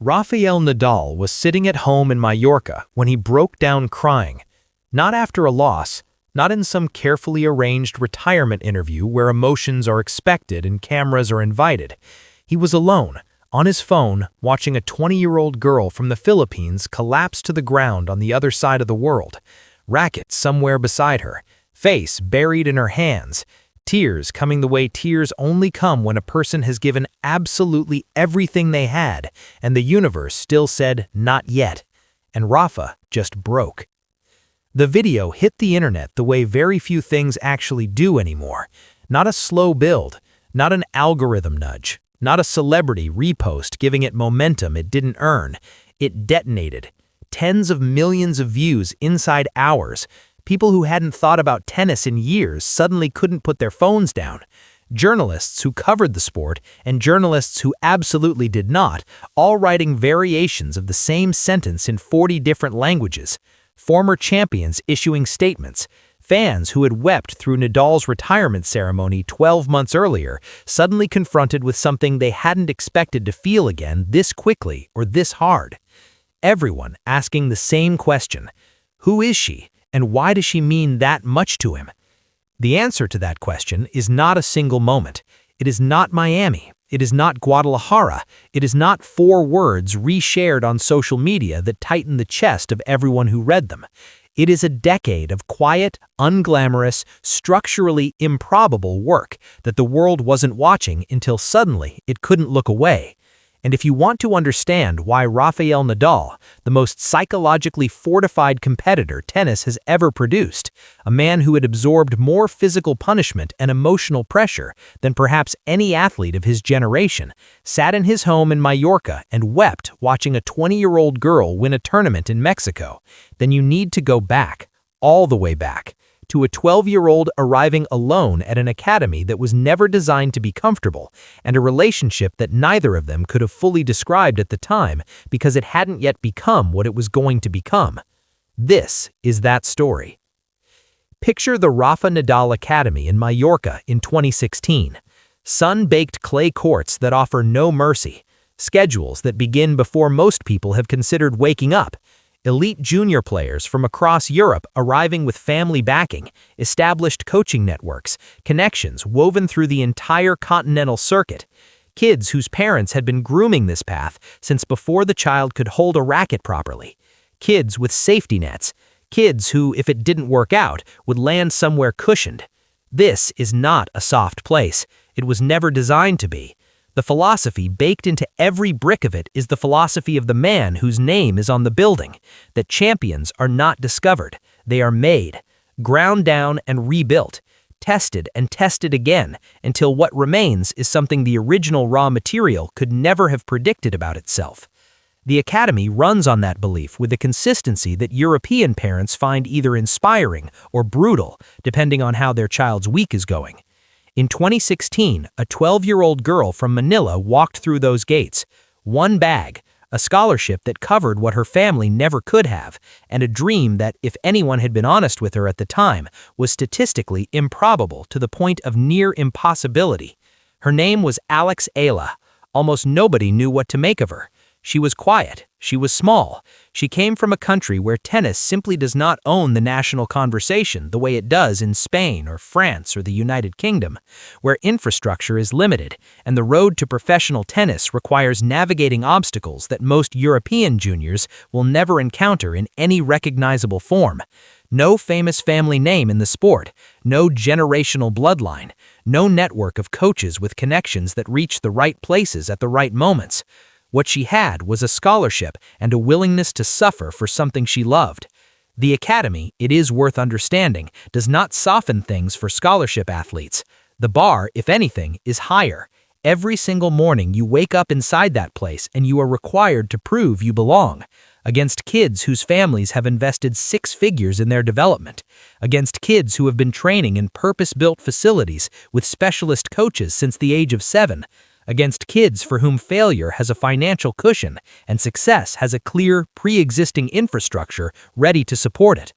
Rafael Nadal was sitting at home in Mallorca when he broke down crying. Not after a loss, not in some carefully arranged retirement interview where emotions are expected and cameras are invited. He was alone, on his phone, watching a 20-year-old girl from the Philippines collapse to the ground on the other side of the world. Racket somewhere beside her, face buried in her hands, tears coming the way tears only come when a person has given absolutely everything they had, and the universe still said, "Not yet." And Rafa just broke. The video hit the internet the way very few things actually do anymore. Not a slow build, not an algorithm nudge, not a celebrity repost giving it momentum it didn't earn. It detonated. Tens of millions of views inside hours. People who hadn't thought about tennis in years suddenly couldn't put their phones down. Journalists who covered the sport and journalists who absolutely did not, all writing variations of the same sentence in 40 different languages. Former champions issuing statements. Fans who had wept through Nadal's retirement ceremony 12 months earlier, suddenly confronted with something they hadn't expected to feel again this quickly or this hard. Everyone asking the same question. Who is she? And why does she mean that much to him? The answer to that question is not a single moment. It is not Miami. It is not Guadalajara. It is not 4 words reshared on social media that tighten the chest of everyone who read them. It is a decade of quiet, unglamorous, structurally improbable work that the world wasn't watching until suddenly it couldn't look away. And if you want to understand why Rafael Nadal, the most psychologically fortified competitor tennis has ever produced, a man who had absorbed more physical punishment and emotional pressure than perhaps any athlete of his generation, sat in his home in Mallorca and wept watching a 20-year-old girl win a tournament in Mexico, then you need to go back, all the way back, to a 12-year-old arriving alone at an academy that was never designed to be comfortable, and a relationship that neither of them could have fully described at the time because it hadn't yet become what it was going to become. This is that story. Picture the Rafa Nadal Academy in Mallorca in 2016. Sun-baked clay courts that offer no mercy, schedules that begin before most people have considered waking up, elite junior players from across Europe arriving with family backing, established coaching networks, connections woven through the entire continental circuit, kids whose parents had been grooming this path since before the child could hold a racket properly, kids with safety nets, kids who, if it didn't work out, would land somewhere cushioned. This is not a soft place. It was never designed to be. The philosophy baked into every brick of it is the philosophy of the man whose name is on the building, that champions are not discovered, they are made, ground down and rebuilt, tested and tested again until what remains is something the original raw material could never have predicted about itself. The Academy runs on that belief with a consistency that European parents find either inspiring or brutal, depending on how their child's week is going. In 2016, a 12-year-old girl from Manila walked through those gates. One bag, a scholarship that covered what her family never could have, and a dream that, if anyone had been honest with her at the time, was statistically improbable to the point of near impossibility. Her name was Alex Eala. Almost nobody knew what to make of her. She was quiet. She was small. She came from a country where tennis simply does not own the national conversation the way it does in Spain or France or the United Kingdom, where infrastructure is limited and the road to professional tennis requires navigating obstacles that most European juniors will never encounter in any recognizable form. No famous family name in the sport, no generational bloodline, no network of coaches with connections that reach the right places at the right moments. What she had was a scholarship and a willingness to suffer for something she loved. The Academy, it is worth understanding, does not soften things for scholarship athletes. The bar, if anything, is higher. Every single morning you wake up inside that place and you are required to prove you belong. Against kids whose families have invested 6 figures in their development. Against kids who have been training in purpose-built facilities with specialist coaches since the age of 7. Against kids for whom failure has a financial cushion and success has a clear, pre-existing infrastructure ready to support it.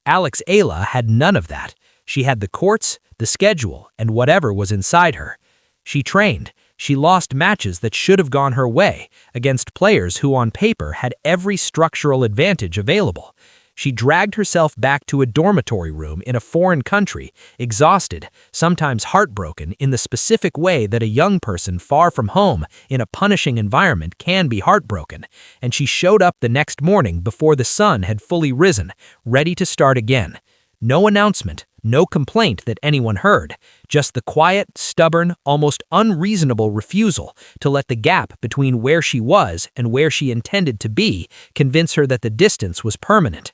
Alex Eala had none of that. She had the courts, the schedule, and whatever was inside her. She trained, She lost matches that should have gone her way against players who on paper had every structural advantage available. She dragged herself back to a dormitory room in a foreign country, exhausted, sometimes heartbroken in the specific way that a young person far from home in a punishing environment can be heartbroken, and she showed up the next morning before the sun had fully risen, ready to start again. No announcement, no complaint that anyone heard, just the quiet, stubborn, almost unreasonable refusal to let the gap between where she was and where she intended to be convince her that the distance was permanent.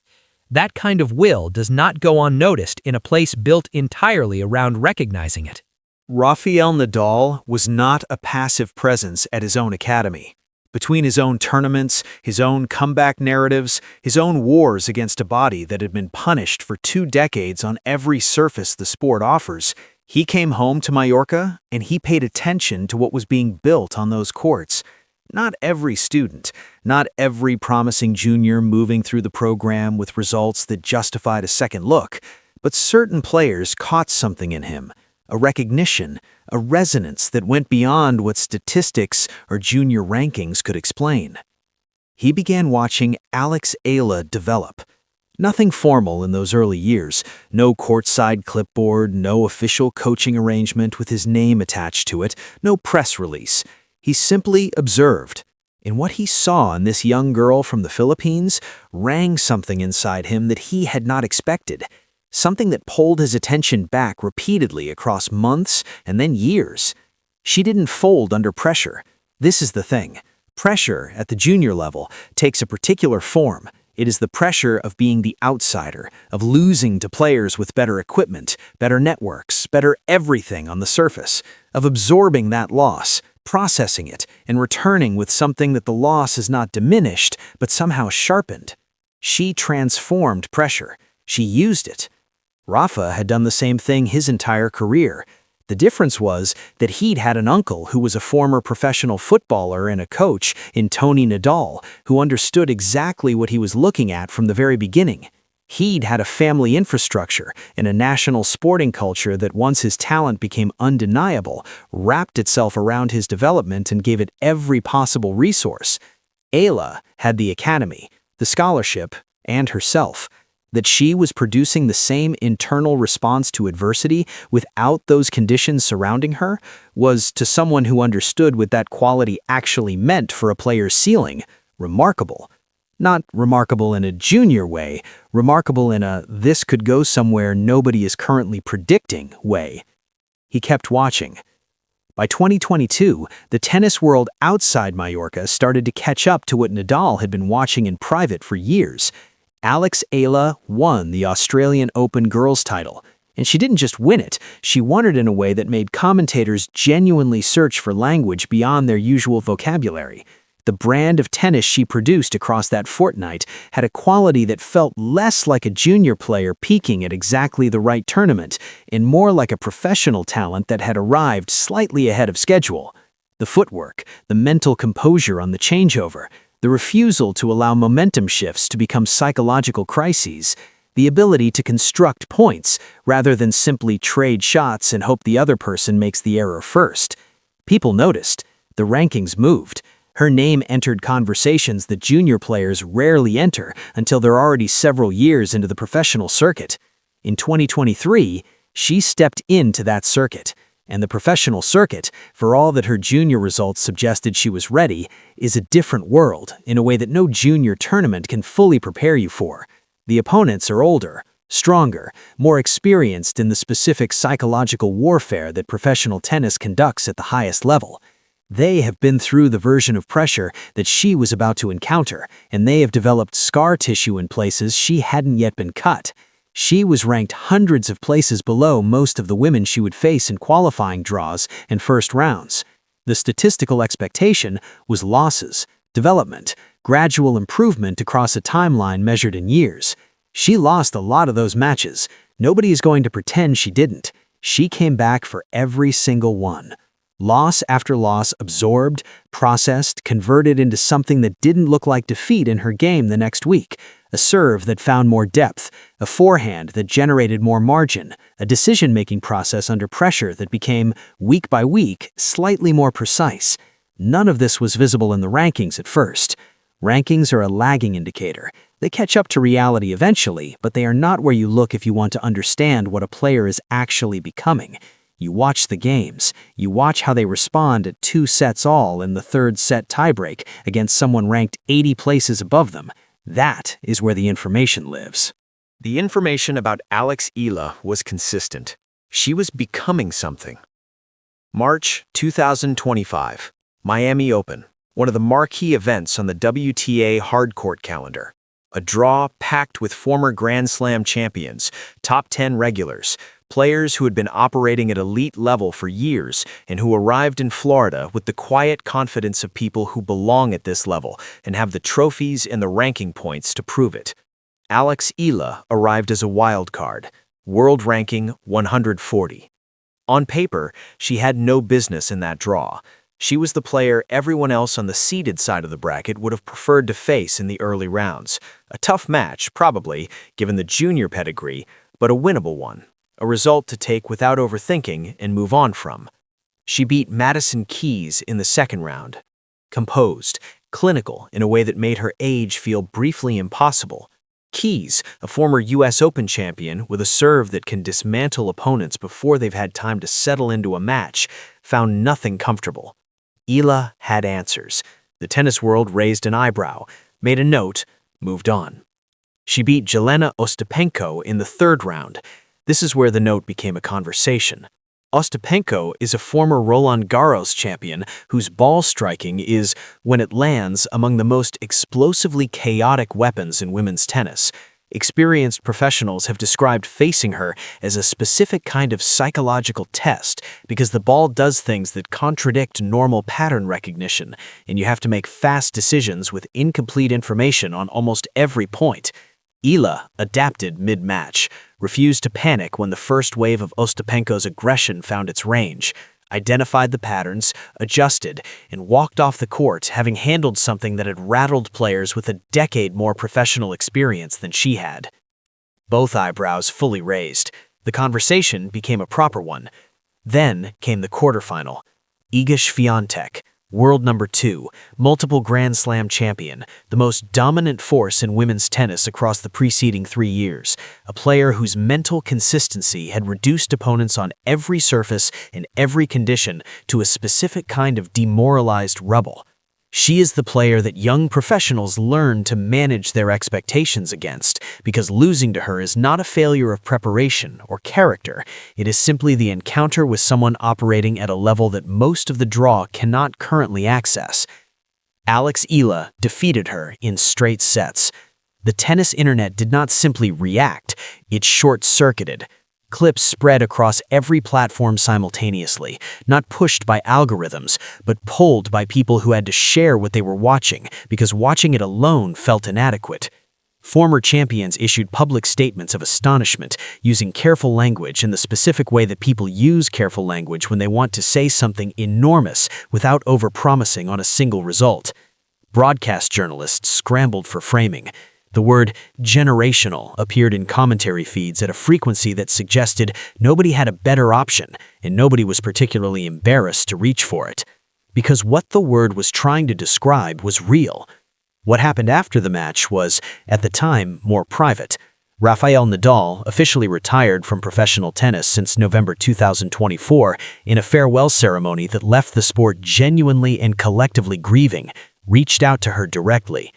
That kind of will does not go unnoticed in a place built entirely around recognizing it. Rafael Nadal was not a passive presence at his own academy. Between his own tournaments, his own comeback narratives, his own wars against a body that had been punished for 2 decades on every surface the sport offers, he came home to Mallorca and he paid attention to what was being built on those courts. Not every student, not every promising junior moving through the program with results that justified a second look, but certain players caught something in him, a recognition, a resonance that went beyond what statistics or junior rankings could explain. He began watching Alex Eala develop. Nothing formal in those early years, no courtside clipboard, no official coaching arrangement with his name attached to it, no press release. He simply observed, and what he saw in this young girl from the Philippines rang something inside him that he had not expected, something that pulled his attention back repeatedly across months and then years. She didn't fold under pressure. This is the thing. Pressure at the junior level takes a particular form. It is the pressure of being the outsider, of losing to players with better equipment, better networks, better everything on the surface, of absorbing that loss, processing it, and returning with something that the loss has not diminished, but somehow sharpened. She transformed pressure. She used it. Rafa had done the same thing his entire career. The difference was that he'd had an uncle who was a former professional footballer and a coach in Tony Nadal, who understood exactly what he was looking at from the very beginning. He'd had a family infrastructure and a national sporting culture that, once his talent became undeniable, wrapped itself around his development and gave it every possible resource. Eala had the academy, the scholarship, and herself. That she was producing the same internal response to adversity without those conditions surrounding her was, to someone who understood what that quality actually meant for a player's ceiling, remarkable. Not remarkable in a junior way, remarkable in a this could go somewhere nobody is currently predicting way. He kept watching. By 2022, the tennis world outside Mallorca started to catch up to what Nadal had been watching in private for years. Alex Eala won the Australian Open girls title, and she didn't just win it, she won it in a way that made commentators genuinely search for language beyond their usual vocabulary. The brand of tennis she produced across that fortnight had a quality that felt less like a junior player peaking at exactly the right tournament and more like a professional talent that had arrived slightly ahead of schedule. The footwork, the mental composure on the changeover, the refusal to allow momentum shifts to become psychological crises, the ability to construct points rather than simply trade shots and hope the other person makes the error first. People noticed. The rankings moved. Her name entered conversations that junior players rarely enter until they're already several years into the professional circuit. In 2023, she stepped into that circuit. And the professional circuit, for all that her junior results suggested she was ready, is a different world in a way that no junior tournament can fully prepare you for. The opponents are older, stronger, more experienced in the specific psychological warfare that professional tennis conducts at the highest level. They have been through the version of pressure that she was about to encounter, and they have developed scar tissue in places she hadn't yet been cut. She was ranked hundreds of places below most of the women she would face in qualifying draws and first rounds. The statistical expectation was losses, development, gradual improvement across a timeline measured in years. She lost a lot of those matches. Nobody is going to pretend she didn't. She came back for every single one. Loss after loss absorbed, processed, converted into something that didn't look like defeat in her game the next week. A serve that found more depth, a forehand that generated more margin, a decision-making process under pressure that became, week by week, slightly more precise. None of this was visible in the rankings at first. Rankings are a lagging indicator. They catch up to reality eventually, but they are not where you look if you want to understand what a player is actually becoming. You watch the games. You watch how they respond at 2 sets all in the 3rd set tiebreak against someone ranked 80 places above them. That is where the information lives. The information about Alex Eala was consistent. She was becoming something. March 2025, Miami Open, one of the marquee events on the WTA hardcourt calendar. A draw packed with former Grand Slam champions, top 10 regulars, players who had been operating at elite level for years and who arrived in Florida with the quiet confidence of people who belong at this level and have the trophies and the ranking points to prove it. Alex Eala arrived as a wild card, world ranking 140. On paper, she had no business in that draw. She was the player everyone else on the seeded side of the bracket would have preferred to face in the early rounds. A tough match, probably, given the junior pedigree, but a winnable one. A result to take without overthinking and move on from. She beat Madison Keys in the 2nd round. Composed, clinical in a way that made her age feel briefly impossible. Keys, a former US Open champion with a serve that can dismantle opponents before they've had time to settle into a match, found nothing comfortable. Eala had answers. The tennis world raised an eyebrow, made a note, moved on. She beat Jelena Ostapenko in the 3rd round. This is where the note became a conversation. Ostapenko is a former Roland Garros champion whose ball striking is, when it lands, among the most explosively chaotic weapons in women's tennis. Experienced professionals have described facing her as a specific kind of psychological test because the ball does things that contradict normal pattern recognition, and you have to make fast decisions with incomplete information on almost every point. Eala adapted mid-match, refused to panic when the first wave of Ostapenko's aggression found its range, identified the patterns, adjusted, and walked off the court having handled something that had rattled players with a decade more professional experience than she had. Both eyebrows fully raised. The conversation became a proper one. Then came the quarterfinal. Iga Swiatek, world number 2, multiple Grand Slam champion, the most dominant force in women's tennis across the preceding 3 years, a player whose mental consistency had reduced opponents on every surface in every condition to a specific kind of demoralized rubble. She is the player that young professionals learn to manage their expectations against, because losing to her is not a failure of preparation or character. It is simply the encounter with someone operating at a level that most of the draw cannot currently access. Alex Eala defeated her in straight sets. The tennis internet did not simply react, it short-circuited. Clips spread across every platform simultaneously, not pushed by algorithms, but pulled by people who had to share what they were watching because watching it alone felt inadequate. Former champions issued public statements of astonishment, using careful language in the specific way that people use careful language when they want to say something enormous without overpromising on a single result. Broadcast journalists scrambled for framing. The word generational appeared in commentary feeds at a frequency that suggested nobody had a better option and nobody was particularly embarrassed to reach for it. Because what the word was trying to describe was real. What happened after the match was, at the time, more private. Rafael Nadal, officially retired from professional tennis since November 2024, in a farewell ceremony that left the sport genuinely and collectively grieving, reached out to her directly.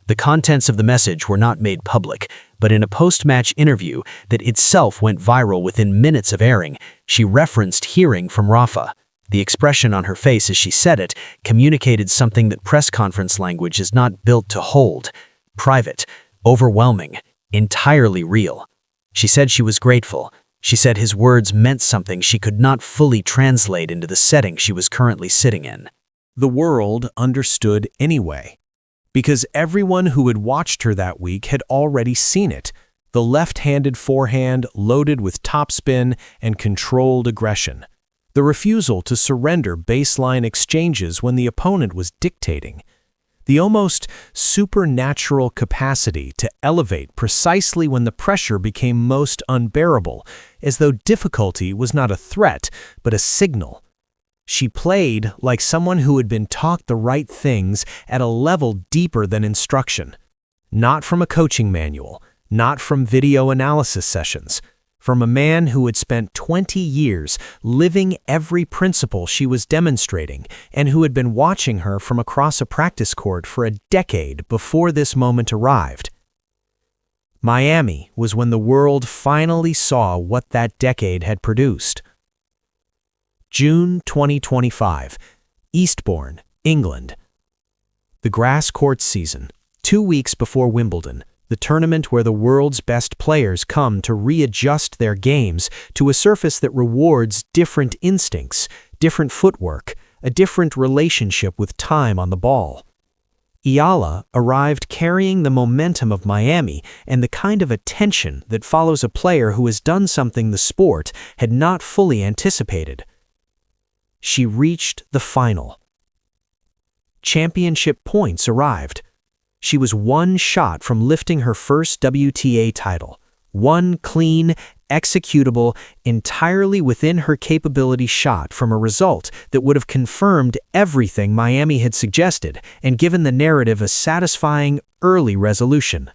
The contents of the message were not made public, but in a post-match interview that itself went viral within minutes of airing, she referenced hearing from Rafa. The expression on her face as she said it communicated something that press conference language is not built to hold. Private, overwhelming, entirely real. She said she was grateful. She said his words meant something she could not fully translate into the setting she was currently sitting in. The world understood anyway. Because everyone who had watched her that week had already seen it. The left-handed forehand loaded with topspin and controlled aggression. the refusal to surrender baseline exchanges when the opponent was dictating, the almost supernatural capacity to elevate precisely when the pressure became most unbearable, as though difficulty was not a threat, but a signal. She played like someone who had been taught the right things at a level deeper than instruction. Not from a coaching manual, not from video analysis sessions, from a man who had spent 20 years living every principle she was demonstrating and who had been watching her from across a practice court for a decade before this moment arrived. Miami was when the world finally saw what that decade had produced. June 2025, Eastbourne, England. The grass court season, 2 weeks before Wimbledon, the tournament where the world's best players come to readjust their games to a surface that rewards different instincts, different footwork, a different relationship with time on the ball. Eala arrived carrying the momentum of Miami and the kind of attention that follows a player who has done something the sport had not fully anticipated. She reached the final. Championship points arrived. She was one shot from lifting her first WTA title, one clean, executable, entirely within her capability shot from a result that would have confirmed everything Miami had suggested and given the narrative a satisfying early resolution.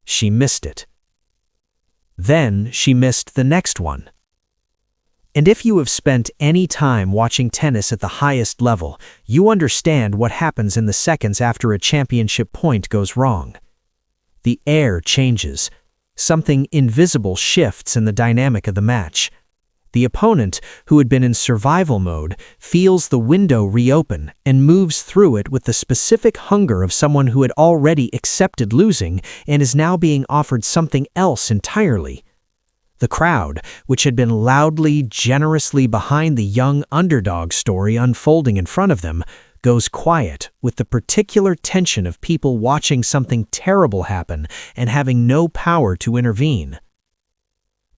She missed it. Then she missed the next one. And if you have spent any time watching tennis at the highest level, you understand what happens in the seconds after a championship point goes wrong. The air changes. Something invisible shifts in the dynamic of the match. The opponent, who had been in survival mode, feels the window reopen and moves through it with the specific hunger of someone who had already accepted losing and is now being offered something else entirely. The crowd, which had been loudly, generously behind the young underdog story unfolding in front of them, goes quiet with the particular tension of people watching something terrible happen and having no power to intervene.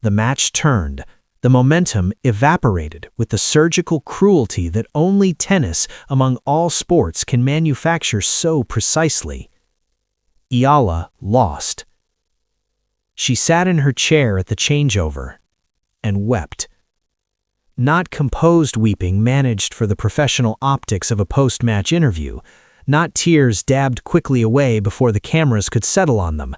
The match turned. The momentum evaporated with the surgical cruelty that only tennis among all sports can manufacture so precisely. Eala lost. She sat in her chair at the changeover and wept. Not composed weeping managed for the professional optics of a post-match interview, not tears dabbed quickly away before the cameras could settle on them.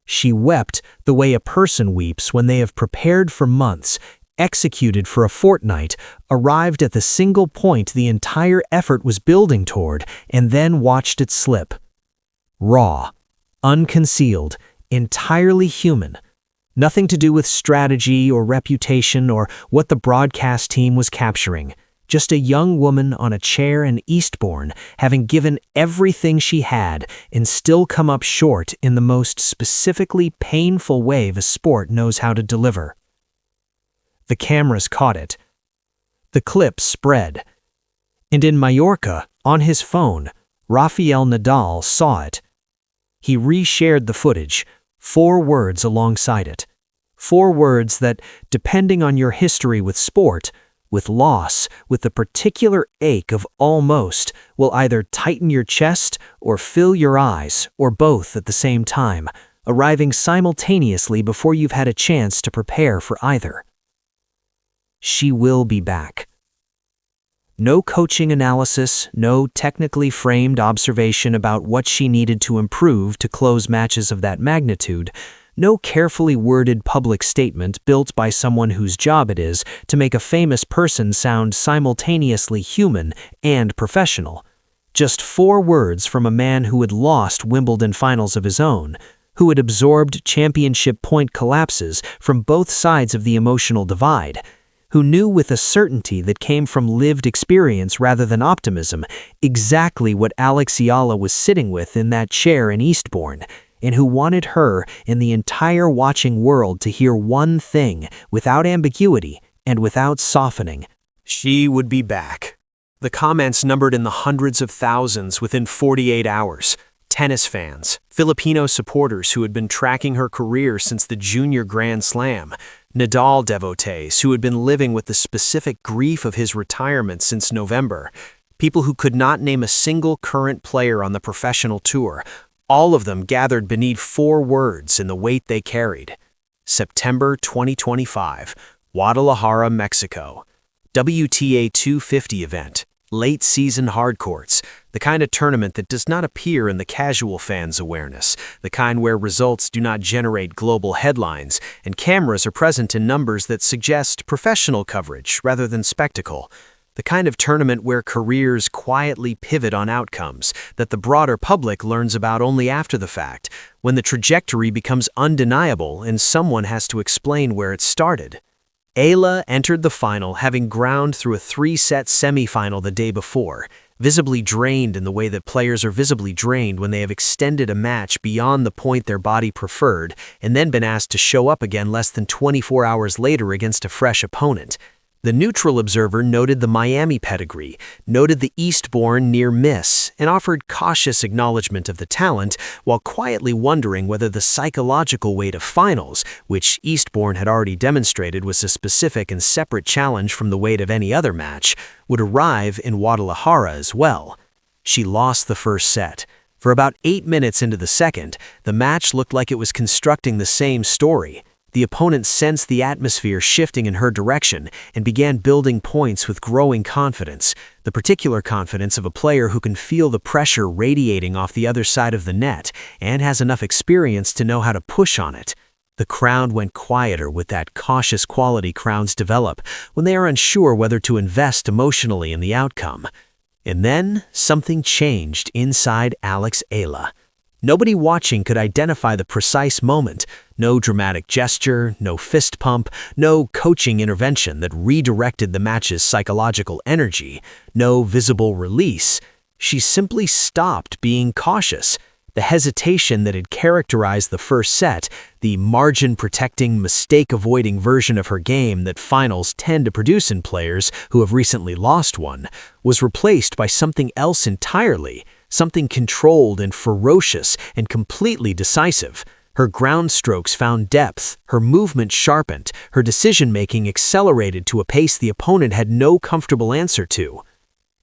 She wept the way a person weeps when they have prepared for months, executed for a fortnight, arrived at the single point the entire effort was building toward, and then watched it slip. Raw, unconcealed, entirely human. Nothing to do with strategy or reputation or what the broadcast team was capturing. Just a young woman on a chair in Eastbourne, having given everything she had and still come up short in the most specifically painful way the sport knows how to deliver. The cameras caught it. The clip spread. And in Mallorca, on his phone, Rafael Nadal saw it. He reshared the footage, 4 words alongside it. 4 words that, depending on your history with sport, with loss, with the particular ache of almost, will either tighten your chest or fill your eyes, or both at the same time, arriving simultaneously before you've had a chance to prepare for either. She will be back. No coaching analysis, no technically framed observation about what she needed to improve to close matches of that magnitude, no carefully worded public statement built by someone whose job it is to make a famous person sound simultaneously human and professional. Just 4 words from a man who had lost Wimbledon finals of his own, who had absorbed championship point collapses from both sides of the emotional divide, who knew with a certainty that came from lived experience rather than optimism exactly what Alex Eala was sitting with in that chair in Eastbourne, and who wanted her and the entire watching world to hear one thing without ambiguity and without softening. She would be back. The comments numbered in the hundreds of thousands within 48 hours. Tennis fans, Filipino supporters who had been tracking her career since the Junior Grand Slam, Nadal devotees who had been living with the specific grief of his retirement since November, people who could not name a single current player on the professional tour, all of them gathered beneath 4 words in the weight they carried. September 2025, Guadalajara, Mexico. WTA 250 event, late season hardcourts, the kind of tournament that does not appear in the casual fan's awareness, the kind where results do not generate global headlines, and cameras are present in numbers that suggest professional coverage rather than spectacle. The kind of tournament where careers quietly pivot on outcomes that the broader public learns about only after the fact, when the trajectory becomes undeniable and someone has to explain where it started. Eala entered the final having ground through a 3-set semifinal the day before, visibly drained in the way that players are visibly drained when they have extended a match beyond the point their body preferred and then been asked to show up again less than 24 hours later against a fresh opponent. The neutral observer noted the Miami pedigree, noted the Eastbourne near miss, and offered cautious acknowledgement of the talent while quietly wondering whether the psychological weight of finals, which Eastbourne had already demonstrated was a specific and separate challenge from the weight of any other match, would arrive in Guadalajara as well. She lost the first set. For about 8 minutes into the second, the match looked like it was constructing the same story. The opponent sensed the atmosphere shifting in her direction and began building points with growing confidence, the particular confidence of a player who can feel the pressure radiating off the other side of the net and has enough experience to know how to push on it. The crowd went quieter with that cautious quality crowds develop when they are unsure whether to invest emotionally in the outcome. And then something changed inside Alex Eala. Nobody watching could identify the precise moment. No dramatic gesture, no fist pump, no coaching intervention that redirected the match's psychological energy, no visible release. She simply stopped being cautious. The hesitation that had characterized the first set, the margin-protecting, mistake-avoiding version of her game that finals tend to produce in players who have recently lost one, was replaced by something else entirely. Something controlled and ferocious and completely decisive. Her ground strokes found depth, her movement sharpened, her decision-making accelerated to a pace the opponent had no comfortable answer to.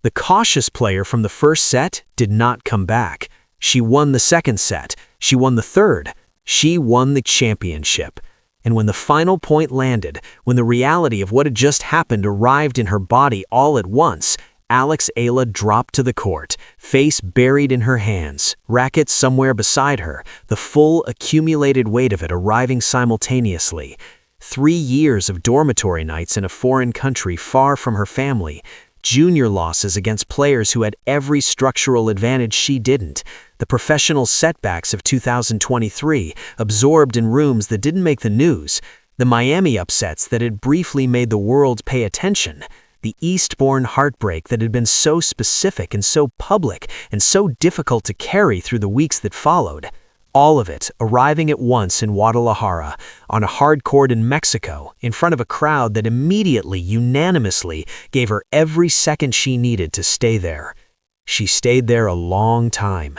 The cautious player from the first set did not come back. She won the second set. She won the third. She won the championship. And when the final point landed, when the reality of what had just happened arrived in her body all at once, Alex Eala dropped to the court, face buried in her hands, racket somewhere beside her, the full accumulated weight of it arriving simultaneously. 3 years of dormitory nights in a foreign country far from her family, junior losses against players who had every structural advantage she didn't, the professional setbacks of 2023, absorbed in rooms that didn't make the news, the Miami upsets that had briefly made the world pay attention, the Eastbourne heartbreak that had been so specific and so public and so difficult to carry through the weeks that followed. All of it arriving at once in Guadalajara, on a hard court in Mexico, in front of a crowd that immediately, unanimously, gave her every second she needed to stay there. She stayed there a long time.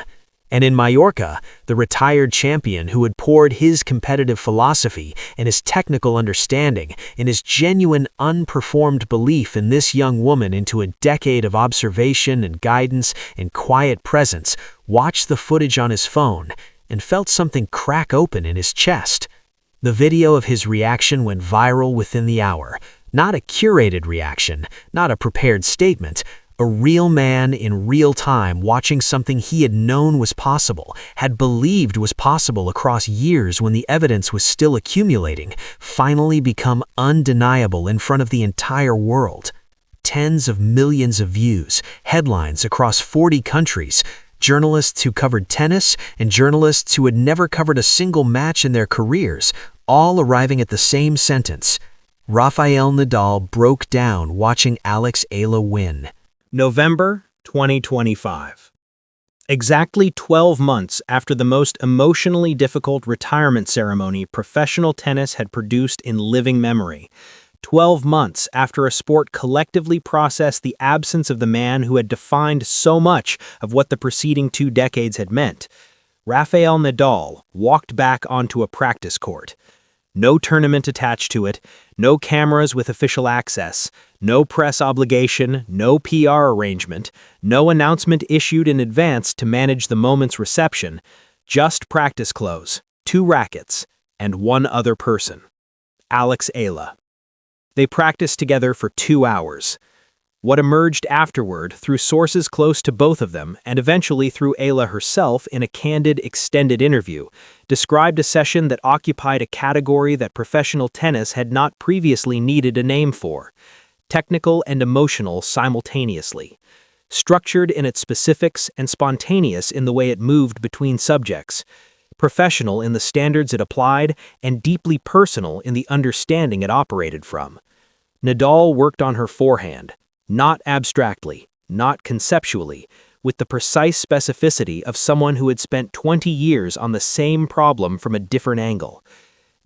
And in Mallorca, the retired champion who had poured his competitive philosophy and his technical understanding and his genuine unperformed belief in this young woman into a decade of observation and guidance and quiet presence, watched the footage on his phone and felt something crack open in his chest. The video of his reaction went viral within the hour. Not a curated reaction, not a prepared statement, a real man in real time watching something he had known was possible, had believed was possible across years when the evidence was still accumulating, finally become undeniable in front of the entire world. Tens of millions of views, headlines across 40 countries, journalists who covered tennis and journalists who had never covered a single match in their careers, all arriving at the same sentence. Rafael Nadal broke down watching Alex Eala win. November 2025. Exactly 12 months after the most emotionally difficult retirement ceremony professional tennis had produced in living memory. 12 months after a sport collectively processed the absence of the man who had defined so much of what the preceding 2 decades had meant, Rafael Nadal walked back onto a practice court. No tournament attached to it, no cameras with official access, no press obligation, no PR arrangement, no announcement issued in advance to manage the moment's reception, just practice clothes, 2 rackets, and one other person, Alex Eala. They practiced together for 2 hours. What emerged afterward, through sources close to both of them, and eventually through Eala herself in a candid, extended interview, described a session that occupied a category that professional tennis had not previously needed a name for: technical and emotional simultaneously. Structured in its specifics and spontaneous in the way it moved between subjects. Professional in the standards it applied, and deeply personal in the understanding it operated from. Nadal worked on her forehand. Not abstractly, not conceptually, with the precise specificity of someone who had spent 20 years on the same problem from a different angle.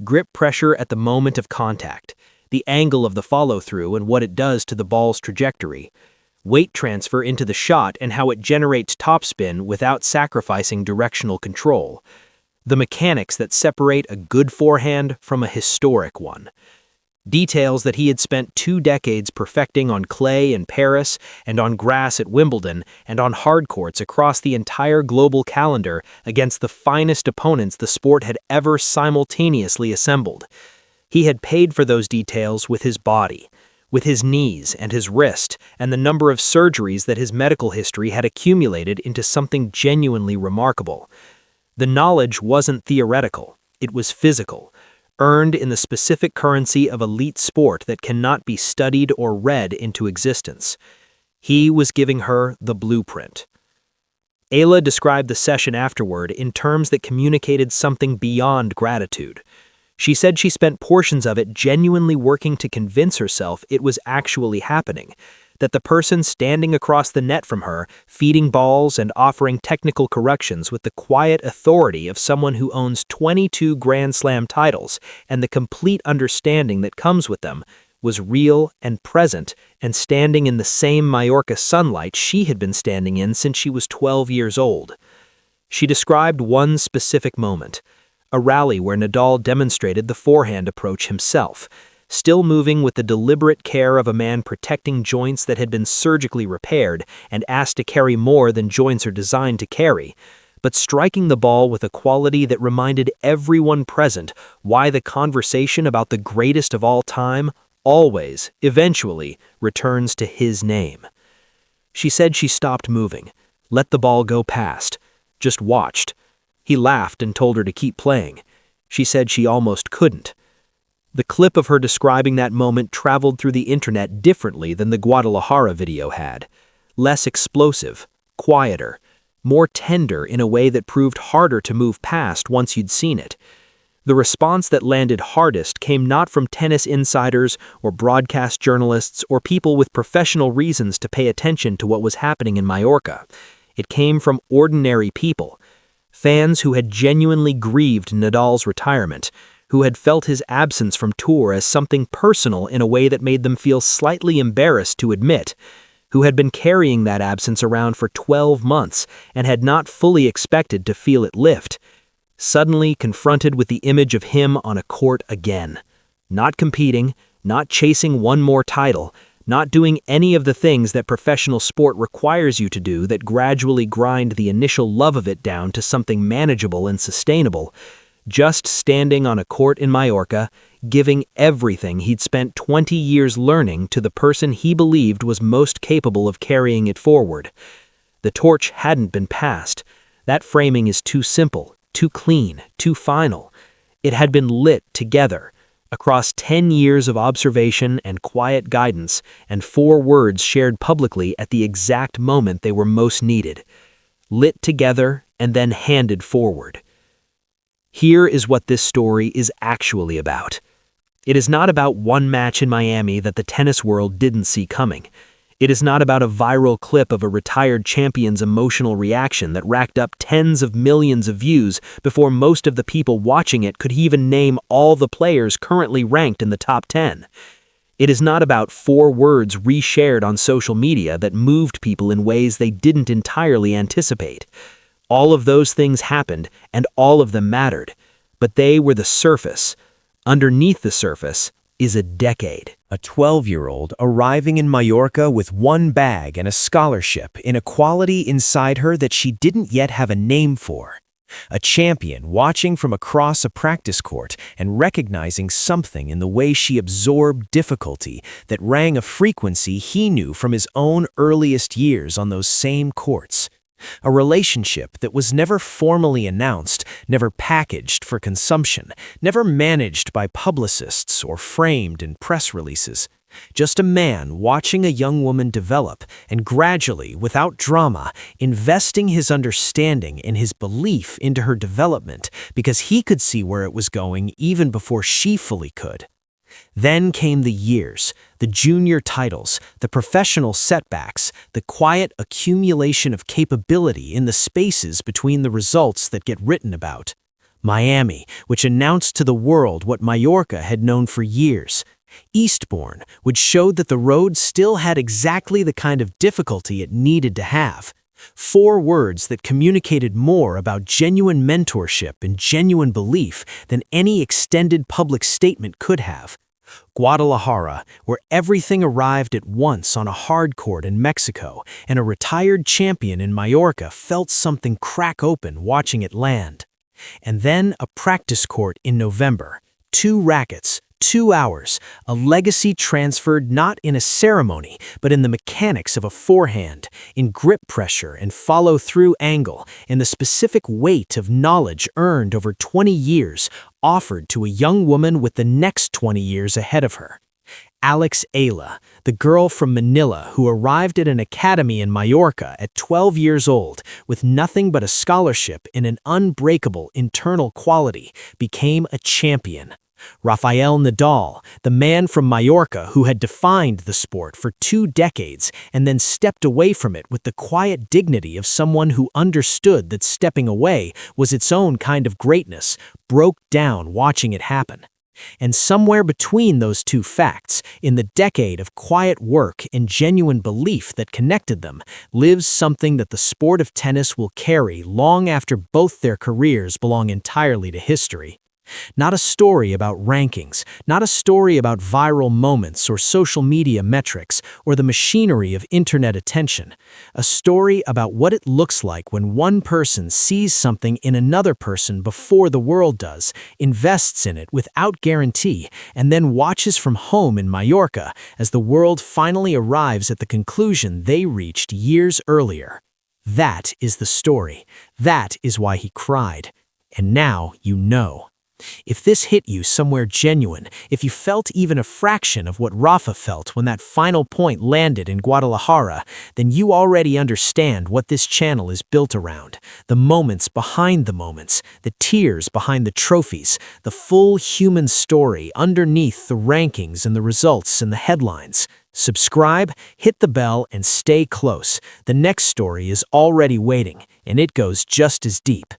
Grip pressure at the moment of contact, the angle of the follow-through and what it does to the ball's trajectory. Weight transfer into the shot and how it generates topspin without sacrificing directional control. The mechanics that separate a good forehand from a historic one. Details that he had spent 2 decades perfecting on clay in Paris and on grass at Wimbledon and on hard courts across the entire global calendar against the finest opponents the sport had ever simultaneously assembled. He had paid for those details with his body, with his knees and his wrist, and the number of surgeries that his medical history had accumulated into something genuinely remarkable. The knowledge wasn't theoretical, it was physical. Earned in the specific currency of elite sport that cannot be studied or read into existence. He was giving her the blueprint. Eala described the session afterward in terms that communicated something beyond gratitude. She said she spent portions of it genuinely working to convince herself it was actually happening, that the person standing across the net from her, feeding balls and offering technical corrections with the quiet authority of someone who owns 22 Grand Slam titles and the complete understanding that comes with them, was real and present and standing in the same Mallorca sunlight she had been standing in since she was 12 years old. She described one specific moment, a rally where Nadal demonstrated the forehand approach himself, still moving with the deliberate care of a man protecting joints that had been surgically repaired and asked to carry more than joints are designed to carry, but striking the ball with a quality that reminded everyone present why the conversation about the greatest of all time always, eventually, returns to his name. She said she stopped moving, let the ball go past, just watched. He laughed and told her to keep playing. She said she almost couldn't. The clip of her describing that moment traveled through the internet differently than the Guadalajara video had. Less explosive, quieter, more tender in a way that proved harder to move past once you'd seen it. The response that landed hardest came not from tennis insiders or broadcast journalists or people with professional reasons to pay attention to what was happening in Mallorca. It came from ordinary people, fans who had genuinely grieved Nadal's retirement, who had felt his absence from tour as something personal in a way that made them feel slightly embarrassed to admit, who had been carrying that absence around for 12 months and had not fully expected to feel it lift, suddenly confronted with the image of him on a court again, not competing, not chasing one more title, not doing any of the things that professional sport requires you to do that gradually grind the initial love of it down to something manageable and sustainable, just standing on a court in Mallorca, giving everything he'd spent 20 years learning to the person he believed was most capable of carrying it forward. The torch hadn't been passed. That framing is too simple, too clean, too final. It had been lit together, across 10 years of observation and quiet guidance, and 4 words shared publicly at the exact moment they were most needed. Lit together and then handed forward. Here is what this story is actually about. It is not about one match in Miami that the tennis world didn't see coming. It is not about a viral clip of a retired champion's emotional reaction that racked up tens of millions of views before most of the people watching it could even name all the players currently ranked in the top 10. It is not about 4 words reshared on social media that moved people in ways they didn't entirely anticipate. All of those things happened, and all of them mattered, but they were the surface. Underneath the surface is a decade. A 12-year-old arriving in Mallorca with one bag and a scholarship in a quality inside her that she didn't yet have a name for. A champion watching from across a practice court and recognizing something in the way she absorbed difficulty that rang a frequency he knew from his own earliest years on those same courts. A relationship that was never formally announced, never packaged for consumption, never managed by publicists or framed in press releases. Just a man watching a young woman develop and gradually, without drama, investing his understanding and his belief into her development because he could see where it was going even before she fully could. Then came the years, the junior titles, the professional setbacks, the quiet accumulation of capability in the spaces between the results that get written about. Miami, which announced to the world what Mallorca had known for years. Eastbourne, which showed that the road still had exactly the kind of difficulty it needed to have. 4 words that communicated more about genuine mentorship and genuine belief than any extended public statement could have. Guadalajara, where everything arrived at once on a hard court in Mexico, and a retired champion in Mallorca felt something crack open watching it land. And then a practice court in November. 2 rackets, 2 hours, a legacy transferred not in a ceremony, but in the mechanics of a forehand, in grip pressure and follow-through angle, in the specific weight of knowledge earned over 20 years, offered to a young woman with the next 20 years ahead of her. Alex Eala, the girl from Manila who arrived at an academy in Mallorca at 12 years old with nothing but a scholarship in an unbreakable internal quality, became a champion. Rafael Nadal, the man from Mallorca who had defined the sport for 2 decades and then stepped away from it with the quiet dignity of someone who understood that stepping away was its own kind of greatness, broke down watching it happen. And somewhere between those 2 facts, in the decade of quiet work and genuine belief that connected them, lives something that the sport of tennis will carry long after both their careers belong entirely to history. Not a story about rankings, not a story about viral moments or social media metrics or the machinery of internet attention. A story about what it looks like when one person sees something in another person before the world does, invests in it without guarantee, and then watches from home in Mallorca as the world finally arrives at the conclusion they reached years earlier. That is the story. That is why he cried. And now you know. If this hit you somewhere genuine, if you felt even a fraction of what Rafa felt when that final point landed in Guadalajara, then you already understand what this channel is built around. The moments behind the moments, the tears behind the trophies, the full human story underneath the rankings and the results and the headlines. Subscribe, hit the bell, and stay close. The next story is already waiting, and it goes just as deep.